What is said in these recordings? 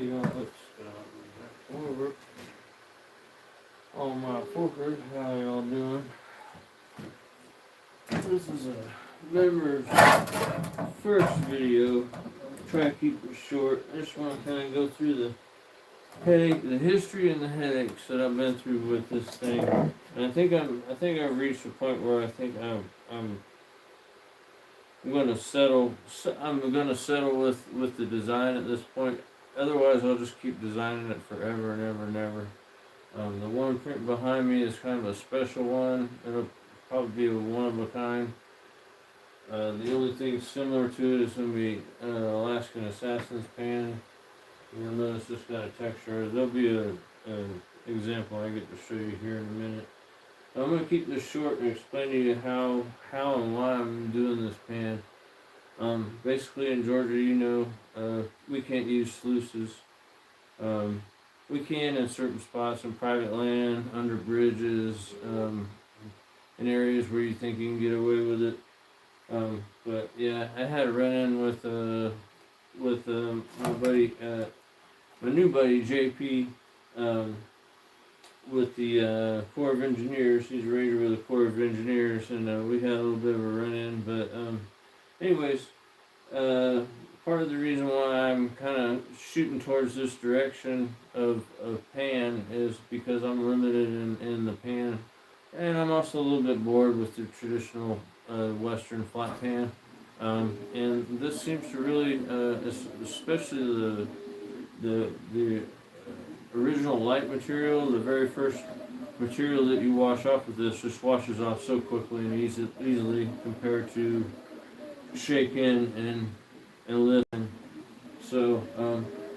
y'all, over all my forkers. How y'all doing? This is a member's first video. Try to keep it short. I just want to kind of go through the history and the headaches that I've been through with this thing. And I think I've reached a point where I think I'm gonna settle. I'm gonna settle with the design at this point. Otherwise, I'll just keep designing it forever and ever and ever. The one print behind me is kind of a special one. It'll probably be a one of a kind. The only thing similar to it is going to be Alaskan Assassin's pan. You'll notice this kind of texture. There'll be an example I get to show you here in a minute. I'm going to keep this short and explain to you how and why I'm doing this pan. Basically in Georgia, we can't use sluices. We can in certain spots in private land, under bridges, in areas where you think you can get away with it. But yeah, I had a run-in with my new buddy JP, with the Corps of Engineers. He's a ranger with the Corps of Engineers, and we had a little bit of a run-in. But anyways, part of the reason why I'm kind of shooting towards this direction of pan is because I'm limited in the pan, and I'm also a little bit bored with the traditional Western flat pan. And this seems to really, especially the original light material, the very first material that you wash off with this just washes off so quickly and easily compared to shaking and lifting. So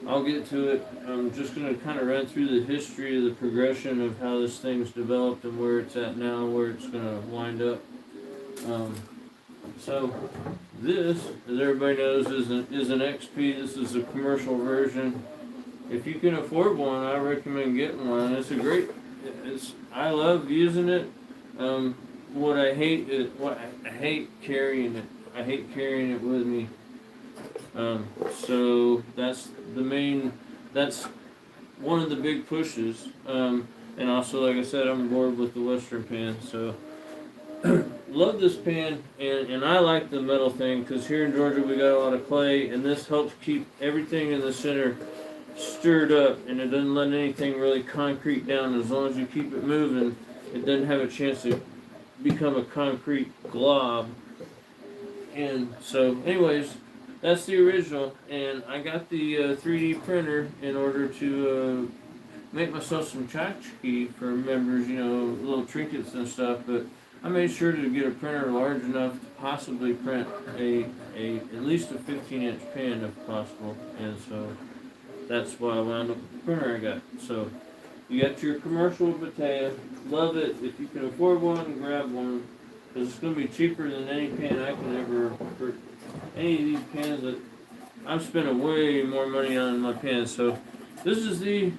I'll get to it. I'm just going to kind of run through the history of the progression of how this thing's developed and where it's at now, where it's going to wind up. So this, as everybody knows, is an XP. This is a commercial version. If you can afford one, I recommend getting one. I love using it. I hate carrying it. I hate carrying it with me. So that's one of the big pushes. And also, like I said, I'm bored with the Western pan. So love this pan, and I like the metal thing because here in Georgia we got a lot of clay, and this helps keep everything in the center stirred up, and it doesn't let anything really concrete down. As long as you keep it moving, it doesn't have a chance to become a concrete glob. And so anyways, that's the original, and I got the 3D printer in order to make myself some tchotchke for members, little trinkets and stuff. But I made sure to get a printer large enough to possibly print at least a 15-inch pan if possible, and so that's why I wound up with the printer I got. So you got your commercial Batea. Love it. If you can afford one, grab one, because it's going to be cheaper than any pan I can ever. For any of these pans that I'm spending way more money on my pans. So this is my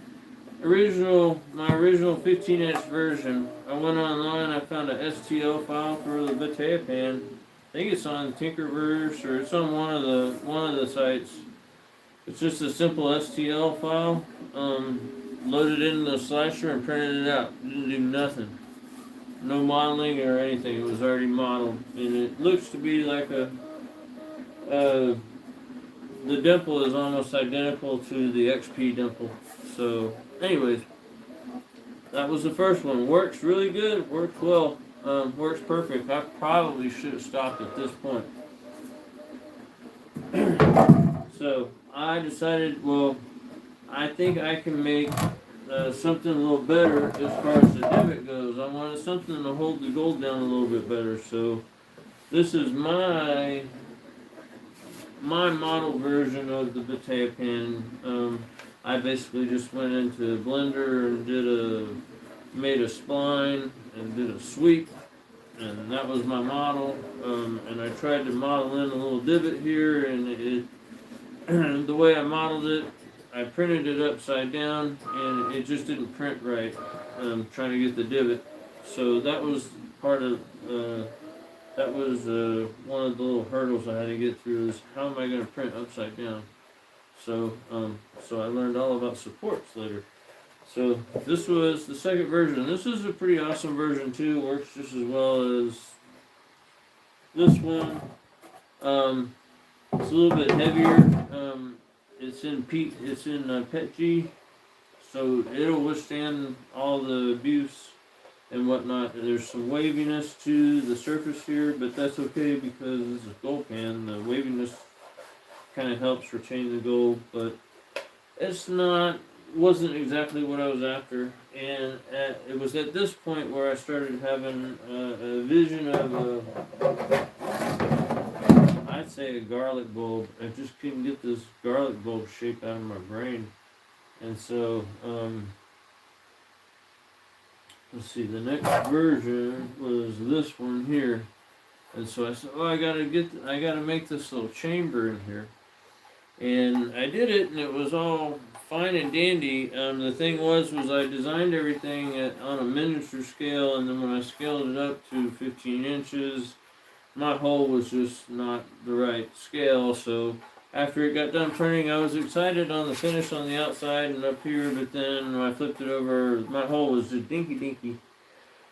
original 15-inch version. I went online. I found a STL file for the Batea pan. I think it's on Tinkerverse or it's on one of the sites. It's just a simple STL file, loaded into the slicer and printed it out. Didn't do nothing. No modeling or anything. It was already modeled. And it looks to be like the dimple is almost identical to the XP dimple. So, anyways, that was the first one. Works really good. Works well. Works perfect. I probably should have stopped at this point. So I decided, I think I can make something a little better as far as the divot goes. I wanted something to hold the gold down a little bit better. So this is my model version of the Batea pan. I basically just went into Blender and made a spline and did a sweep, and that was my model. And I tried to model in a little divot here, and the way I modeled it, I printed it upside down, and it just didn't print right. Trying to get the divot, so that was part of that was one of the little hurdles I had to get through. Is how am I going to print upside down? So so I learned all about supports later. So this was the second version. This is a pretty awesome version too. Works just as well as this one. It's a little bit heavier. It's in PETG, so it'll withstand all the abuse and whatnot. There's some waviness to the surface here, but that's okay because this is gold pan. The waviness kind of helps retain the gold, but it's not wasn't exactly what I was after. And it was at this point where I started having a vision of I'd say a garlic bulb. I just couldn't get this garlic bulb shape out of my brain, and so let's see. The next version was this one here. And so I said, "Oh, I gotta make this little chamber in here." And I did it, and it was all fine and dandy. The thing was I designed everything on a miniature scale, and then when I scaled it up to 15 inches, my hole was just not the right scale. So after it got done printing, I was excited on the finish on the outside and up here, but then when I flipped it over, my hole was just dinky.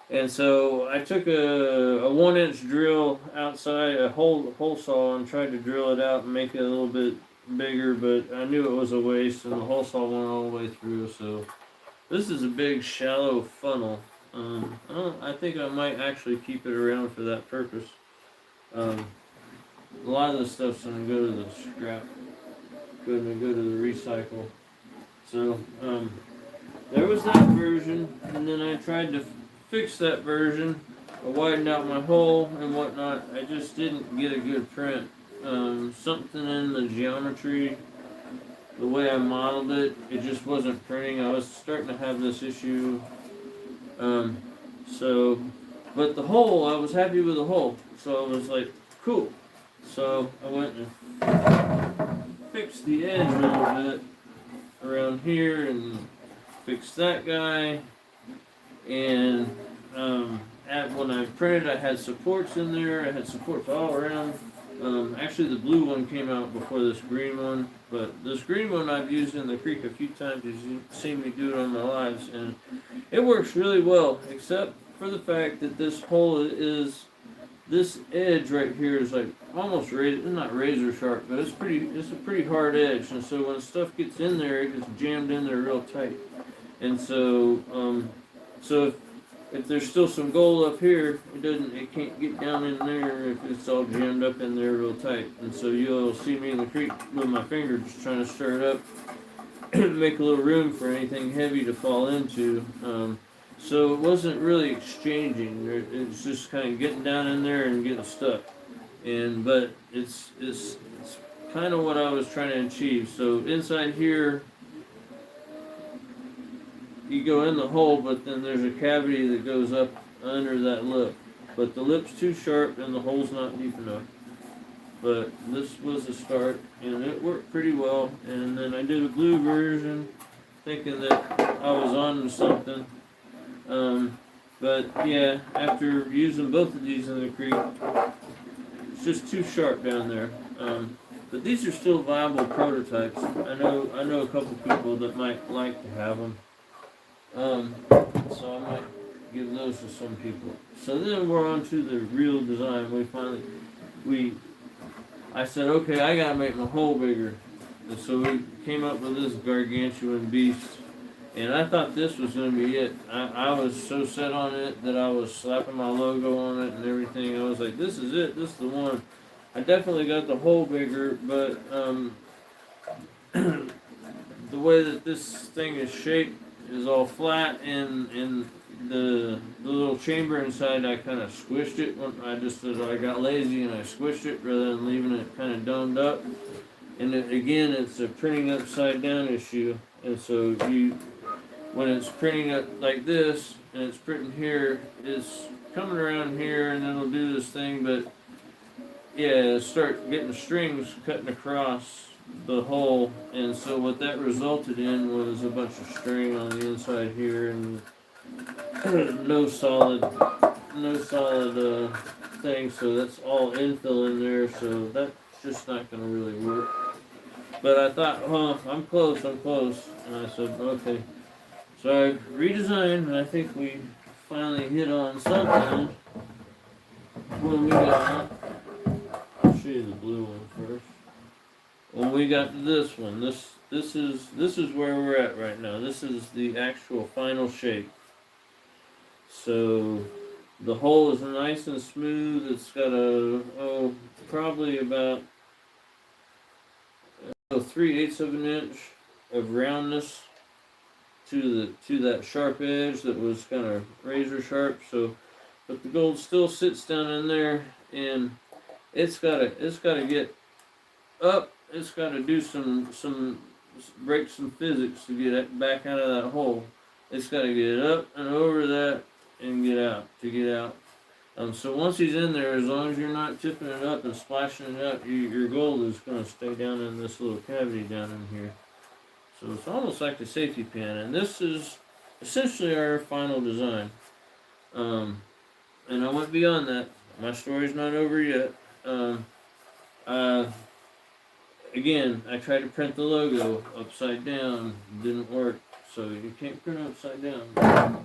And so I took a 1-inch drill outside, a hole saw, and tried to drill it out and make it a little bit bigger, but I knew it was a waste, and the hole saw went all the way through. So this is a big shallow funnel. I think I might actually keep it around for that purpose. A lot of the stuff's gonna go to the scrap, gonna go to the recycle. So there was that version, and then I tried to fix that version. I widened out my hole and whatnot. I just didn't get a good print. Something in the geometry, the way I modeled it, it just wasn't printing. I was starting to have this issue. But the hole, I was happy with the hole. So I was like, cool. So I went and fixed the edge a little bit around here and fixed that guy. And when I printed, I had supports in there. I had supports all around. Actually, the blue one came out before this green one, but this green one I've used in the creek a few times. You've seen me do it on my lives, and it works really well, except for the fact that this edge right here is like almost not razor sharp, but it's a pretty hard edge, and so when stuff gets in there, it gets jammed in there real tight, and so if there's still some gold up here, it can't get down in there if it's all jammed up in there real tight. And so you'll see me in the creek with my finger just trying to stir it up and make a little room for anything heavy to fall into. So it wasn't really exchanging. It's just kind of getting down in there and getting stuck. But it's kind of what I was trying to achieve. So inside here, you go in the hole, but then there's a cavity that goes up under that lip. But the lip's too sharp and the hole's not deep enough. But this was a start, and it worked pretty well. And then I did a blue version, thinking that I was on to something. But yeah, after using both of these in the creek, it's just too sharp down there. But these are still viable prototypes. I know a couple people that might like to have them. So I might give those to some people. So then we're on to the real design. I said, okay, I gotta make my hole bigger. And so we came up with this gargantuan beast. And I thought this was gonna be it. I was so set on it that I was slapping my logo on it and everything. I was like, this is it, this is the one. I definitely got the hole bigger, but the way that this thing is shaped is all flat, and the little chamber inside, I kind of squished it. I got lazy and I squished it rather than leaving it kind of domed up. And again, it's a printing upside down issue. And so when it's printing up like this and it's printing here, it's coming around here and then it'll do this thing. But yeah, start getting strings cutting across the hole, and so what that resulted in was a bunch of string on the inside here, and no solid thing. So that's all infill in there. So that's just not going to really work. But I thought, oh, I'm close, and I said, okay. So I redesigned, and I think we finally hit on something when we got. I'll show you the blue one first. When we got to this one, this is where we're at right now. This is the actual final shape. So the hole is nice and smooth. It's got probably about 3/8 of an inch of roundness to that sharp edge that was kind of razor sharp. So, but the gold still sits down in there, and it's gotta get up. It's gotta do some break some physics to get it back out of that hole. It's gotta get up and over that and get out to get out. So once he's in there, as long as you're not tipping it up and splashing it out, your gold is going to stay down in this little cavity down in here. So it's almost like the safety pin, and this is essentially our final design. And I went beyond that. My story's not over yet. Uh, Again, I tried to print the logo upside down. Didn't work. So you can't print upside down. I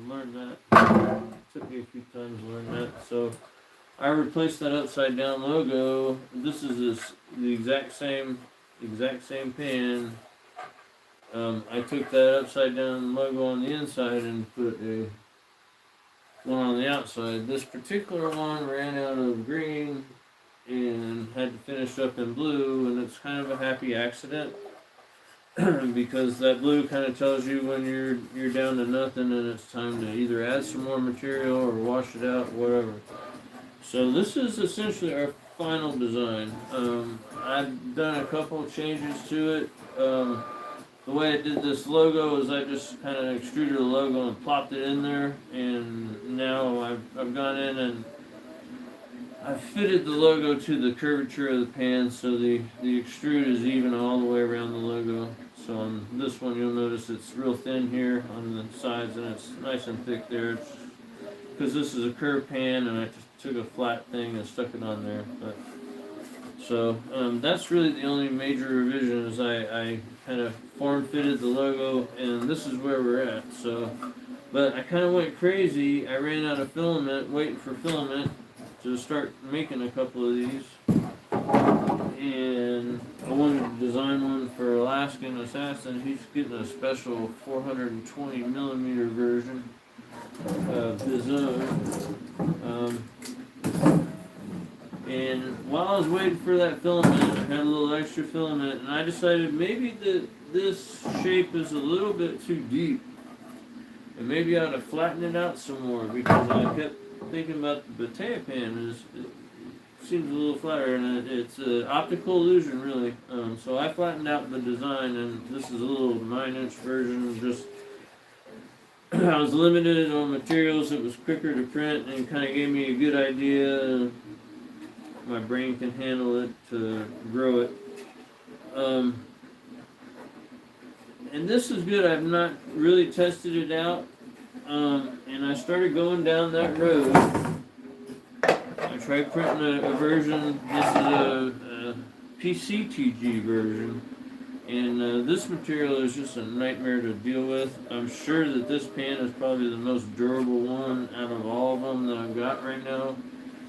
learned that. It took me a few times to learn that. So I replaced that upside down logo. This is the exact same pen. I took that upside down logo on the inside and put a one on the outside. This particular one ran out of green and had to finish up in blue, and it's kind of a happy accident because that blue kind of tells you when you're down to nothing and it's time to either add some more material or wash it out, whatever. So this is essentially our final design. I've done a couple of changes to it. The way I did this logo is I just kind of extruded a logo and plopped it in there, and now I've gone in and I've fitted the logo to the curvature of the pan, so the extrude is even all the way around the logo. So on this one you'll notice it's real thin here on the sides and it's nice and thick there. Because this is a curved pan and I just took a flat thing and stuck it on there. So that's really the only major revision is I kind of form fitted the logo, and this is where we're at. So, but I kind of went crazy. I ran out of filament, waiting for filament to start making a couple of these, and I wanted to design one for Alaskan Assassin. He's getting a special 420 millimeter version of his own. And while I was waiting for that filament, I had a little extra filament, and I decided maybe that this shape is a little bit too deep, and maybe I ought to flatten it out some more, because I kept thinking about the Batea pan. It seems a little flatter, and it's an optical illusion, really. So I flattened out the design, and this is a little 9-inch version. Just I was limited on materials. It was quicker to print, and kind of gave me a good idea. My brain can handle it to grow it. And this is good. I've not really tested it out. And I started going down that road. I tried printing a version. This is a PCTG version. And this material is just a nightmare to deal with. I'm sure that this pan is probably the most durable one out of all of them that I've got right now.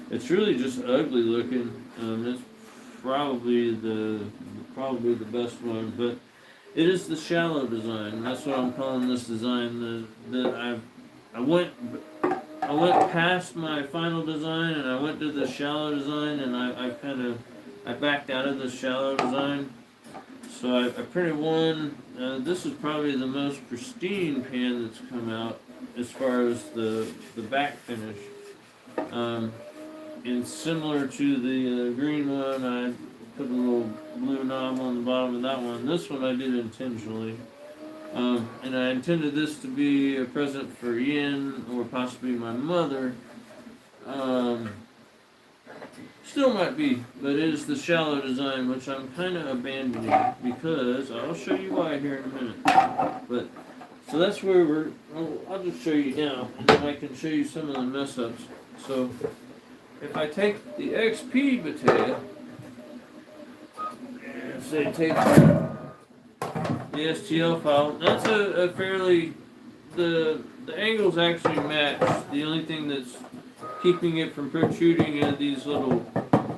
It's really just ugly looking. It's probably the best one, but it is the shallow design. That's what I'm calling this design. I went past my final design and I went to the shallow design, and I backed out of the shallow design. So I printed one. This is probably the most pristine pan that's come out as far as the back finish. And similar to the green one, I put a little blue knob on the bottom of that one. This one I did intentionally. And I intended this to be a present for Yin or possibly my mother. Still might be, but it is the shallow design, which I'm kind of abandoning because I'll show you why here in a minute. But so that's where I'll just show you now, and then I can show you some of the mess ups. So if I take the XP Batea, I say take the STL file. That's a fairly the angles actually match. The only thing that's keeping it from protruding are these little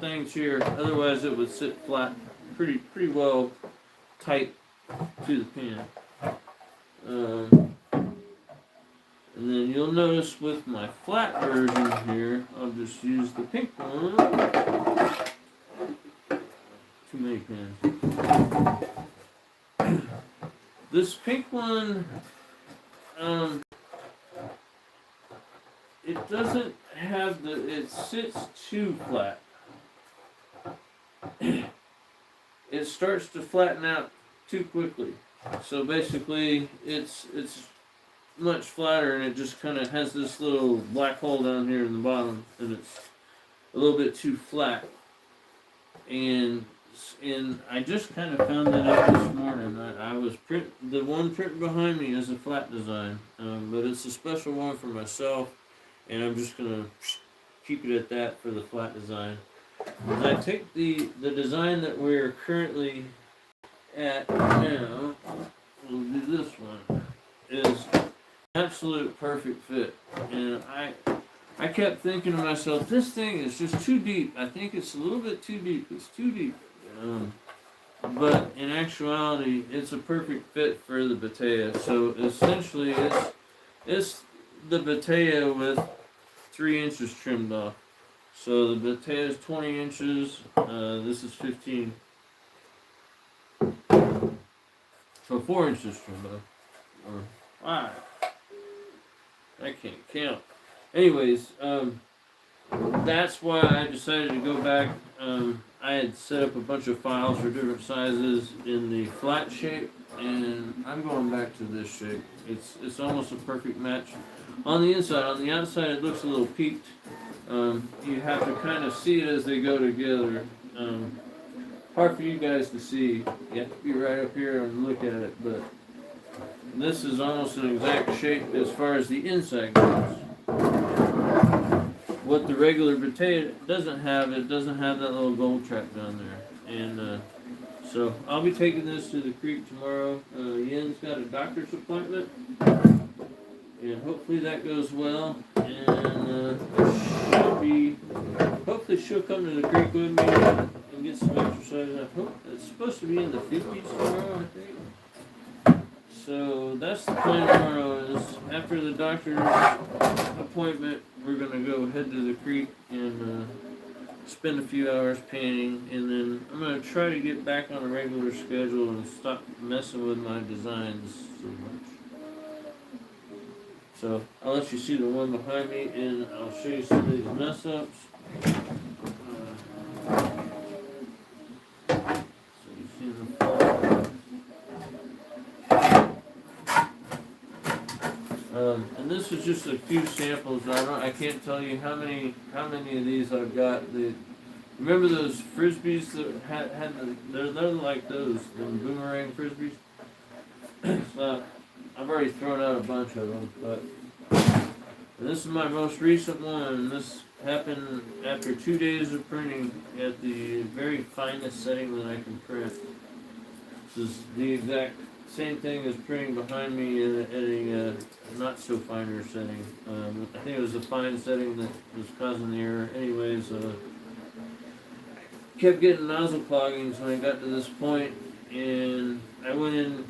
things here. Otherwise, it would sit flat, pretty well tight to the pen. And then you'll notice with my flat version here, I'll just use the pink one. Too many pens. This pink one, it doesn't have it sits too flat. It starts to flatten out too quickly. So basically, it's much flatter, and it just kind of has this little black hole down here in the bottom, and it's a little bit too flat. And I just kind of found that out this morning. I was the one printing behind me is a flat design, but it's a special one for myself, and I'm just gonna keep it at that for the flat design. As I take the design that we're currently at now, we'll do this one. Is absolute perfect fit, and I kept thinking to myself, this thing is just too deep. I think it's a little bit too deep. It's too deep. But in actuality, it's a perfect fit for the Batea. So essentially, it's the Batea with 3 inches trimmed off. So the Batea is 20 inches. This is 15. So 4 inches trimmed off, or 5. I can't count. Anyways, that's why I decided to go back. I had set up a bunch of files for different sizes in the flat shape, and I'm going back to this shape. It's almost a perfect match. On the inside, on the outside, it looks a little peaked. You have to kind of see it as they go together. Hard for you guys to see. You have to be right up here and look at it, but this is almost an exact shape as far as the inside goes. What the regular Batea doesn't have, it doesn't have that little gold trap down there. And so I'll be taking this to the creek tomorrow. Yen's got a doctor's appointment, and hopefully that goes well. And hopefully she'll come to the creek with me and get some exercise. I hope it's supposed to be in the 50s tomorrow, I think. So that's the plan tomorrow. Is after the doctor's appointment, we're gonna go head to the creek and spend a few hours painting, and then I'm gonna try to get back on a regular schedule and stop messing with my designs so much. So I'll let you see the one behind me, and I'll show you some of these mess ups. So you see the fall. And this is just a few samples. I can't tell you how many of these I've got. Remember those frisbees that they're like those boomerang frisbees. So I've already thrown out a bunch of them, but this is my most recent one. This happened after 2 days of printing at the very finest setting that I can print. This is the exact same thing as printing behind me at a not so finer setting. I think it was a fine setting that was causing the error. Anyways, kept getting nozzle cloggings when I got to this point, and I went in,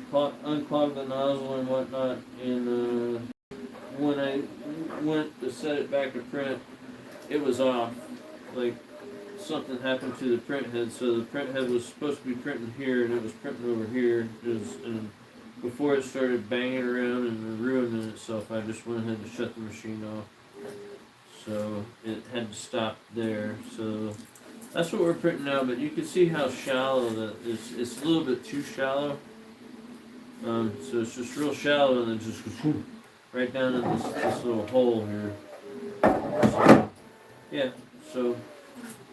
unclogged the nozzle and whatnot, and when I went to set it back to print, it was off. Like something happened to the print head, so the print head was supposed to be printing here, and it was printing over here. And before it started banging around and ruining itself, I just went ahead and shut the machine off. So it had to stop there. So that's what we're printing now, but you can see how shallow that is. It's a little bit too shallow. So it's just real shallow, and then just goes right down in this little hole here. So, yeah, so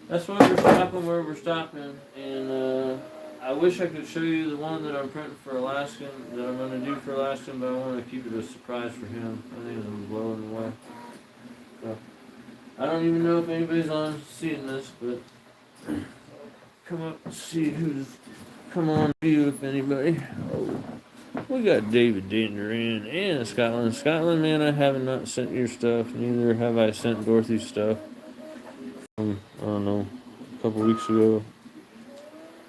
that's why we're stopping where we're stopping, and I wish I could show you the one that I'm printing for Alaskan, that I'm going to do for Alaskan, but I want to keep it a surprise for him. I think I'm blowing away. So, I don't even know if anybody's on seeing this, but come up and see who's come on view if anybody. Oh, we got David Dander in Scotland. Scotland, man, I have not sent your stuff. Neither have I sent Dorothy's stuff. I don't know, a couple weeks ago.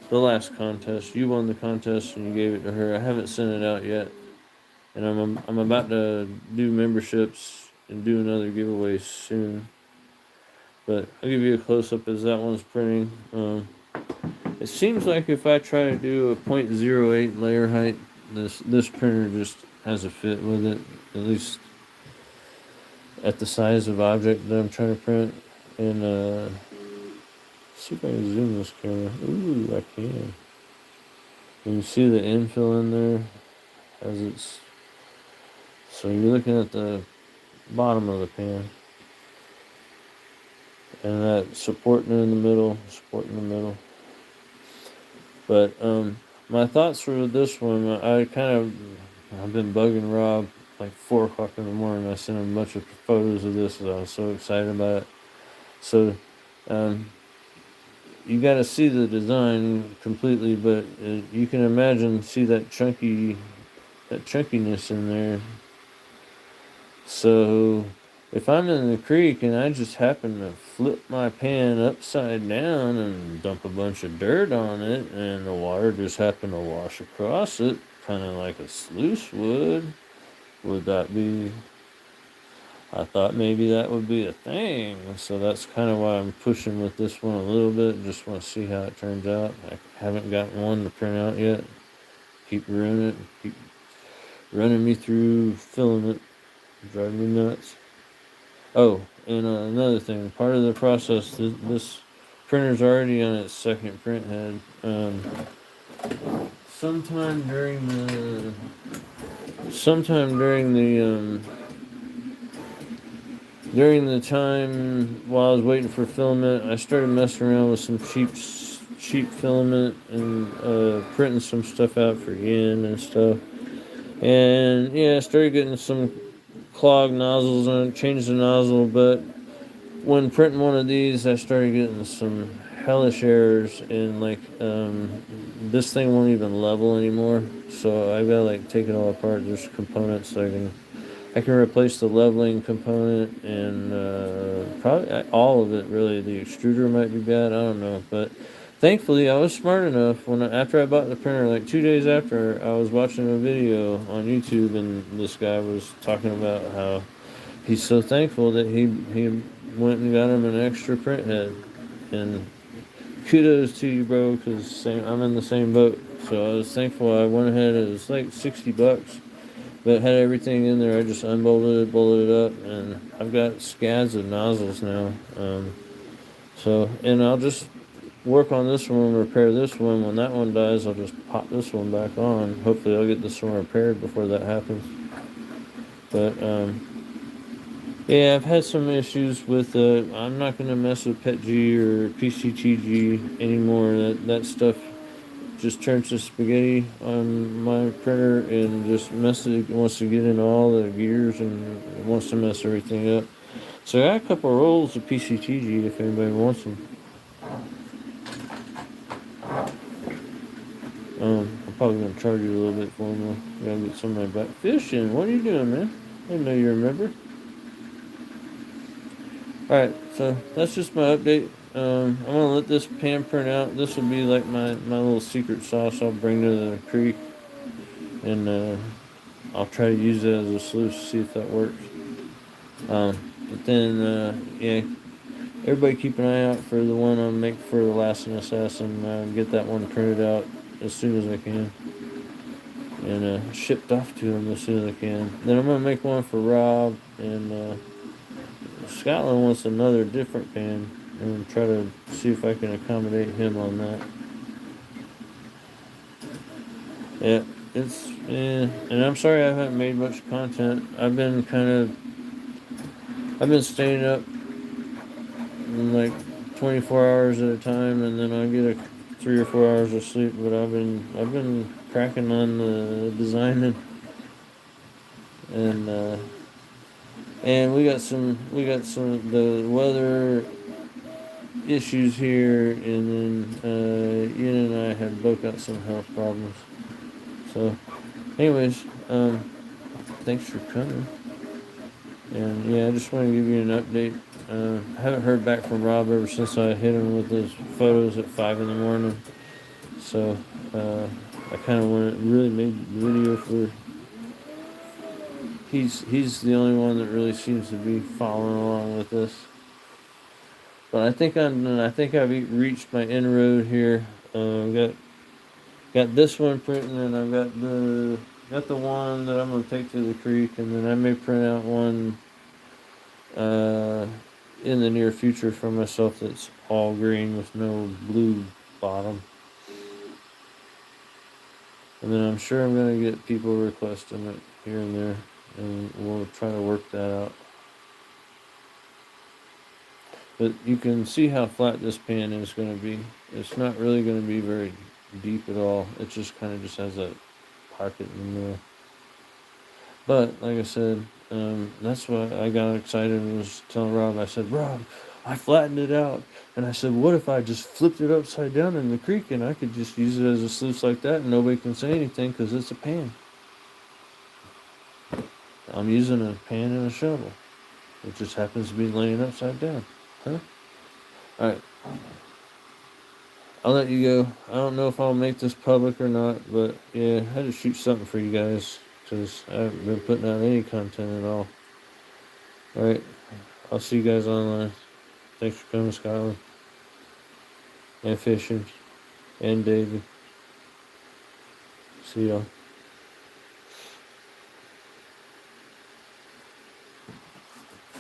The last contest. You won the contest and you gave it to her. I haven't sent it out yet. And I'm about to do memberships and do another giveaway soon. But I'll give you a close-up as that one's printing. It seems like if I try to do a 0.08 layer height, this printer just has a fit with it, at least at the size of object that I'm trying to print. And see if I can zoom this camera. Ooh, I can. And you see the infill in there as it's. So you're looking at the bottom of the pan. And that supporting in the middle, But my thoughts for this one, I've been bugging Rob like 4 o'clock in the morning. I sent him a bunch of photos of this, and I was so excited about it. So you got to see the design completely, but you can imagine see that chunkiness in there. So if I'm in the creek and I just happen to flip my pan upside down and dump a bunch of dirt on it, and the water just happen to wash across it, kind of like a sluice would that be? I thought maybe that would be a thing. So that's kind of why I'm pushing with this one a little bit. Just want to see how it turns out. I haven't gotten one to print out yet. Keep running me through filament. Driving me nuts. Oh, and another thing, part of the process, this printer's already on its second print head. Sometime during the time while I was waiting for filament, I started messing around with some cheap filament and printing some stuff out for yen and stuff. And yeah, I started getting some clogged nozzles and changed the nozzle, but when printing one of these I started getting some hellish errors, and like this thing won't even level anymore, so I've got to like take it all apart. There's components I can replace the leveling component and probably all of it really. The extruder might be bad, I don't know, but thankfully I was smart enough after I bought the printer, like 2 days after, I was watching a video on YouTube, and this guy was talking about how he's so thankful that he went and got him an extra print head. And kudos to you, bro, because I'm in the same boat. So I was thankful I went ahead. It was like $60, but it had everything in there. I just bolted it up, and I've got scads of nozzles now. And I'll just work on this one, repair this one. When that one dies, I'll just pop this one back on. Hopefully I'll get this one repaired before that happens. But yeah, I've had some issues with I'm not going to mess with PETG or PCTG anymore. That stuff just turns to spaghetti on my printer and just wants to get into all the gears and wants to mess everything up. So I got a couple of rolls of PCTG if anybody wants them. I'm probably going to charge you a little bit for them. Gotta get some of my back. Fishing, what are you doing, man? I didn't know you remember. Alright, so that's just my update. I'm going to let this pan print out. This will be like my little secret sauce I'll bring to the creek. And I'll try to use it as a sluice to see if that works. But then, yeah, everybody keep an eye out for the one I'll make for the Last Assassin. Get that one printed out as soon as I can. And shipped off to him as soon as I can. Then I'm going to make one for Rob, and Scotland wants another different pan, and try to see if I can accommodate him on that. Yeah, and I'm sorry I haven't made much content. I've been staying up like 24 hours at a time, and then I get 3 or 4 hours of sleep. But I've been cracking on the designing, and we got some of the weather issues here, and then Ian and I had both got some health problems. So, anyways, thanks for coming. And yeah, I just want to give you an update. I haven't heard back from Rob ever since I hit him with those photos at 5 in the morning. So, I kind of really made the video for. He's the only one that really seems to be following along with this. But I think I've reached my inroad here. Got this one printing, and I've got the one that I'm gonna take to the creek, and then I may print out one in the near future for myself that's all green with no blue bottom. And then I'm sure I'm gonna get people requesting it here and there, and we'll try to work that out. But you can see how flat this pan is going to be. It's not really going to be very deep at all. It just kind of just has a pocket in the middle. But like I said, that's why I got excited and was telling Rob. I said, Rob, I flattened it out, and I said, what if I just flipped it upside down in the creek and I could just use it as a sluice like that, and nobody can say anything because it's a pan. I'm using a pan and a shovel. It just happens to be laying upside down. Huh? Alright. I'll let you go. I don't know if I'll make this public or not, but yeah, I had to shoot something for you guys because I haven't been putting out any content at all. Alright. I'll see you guys online. Thanks for coming, Scotland. And fishing. And David. See y'all.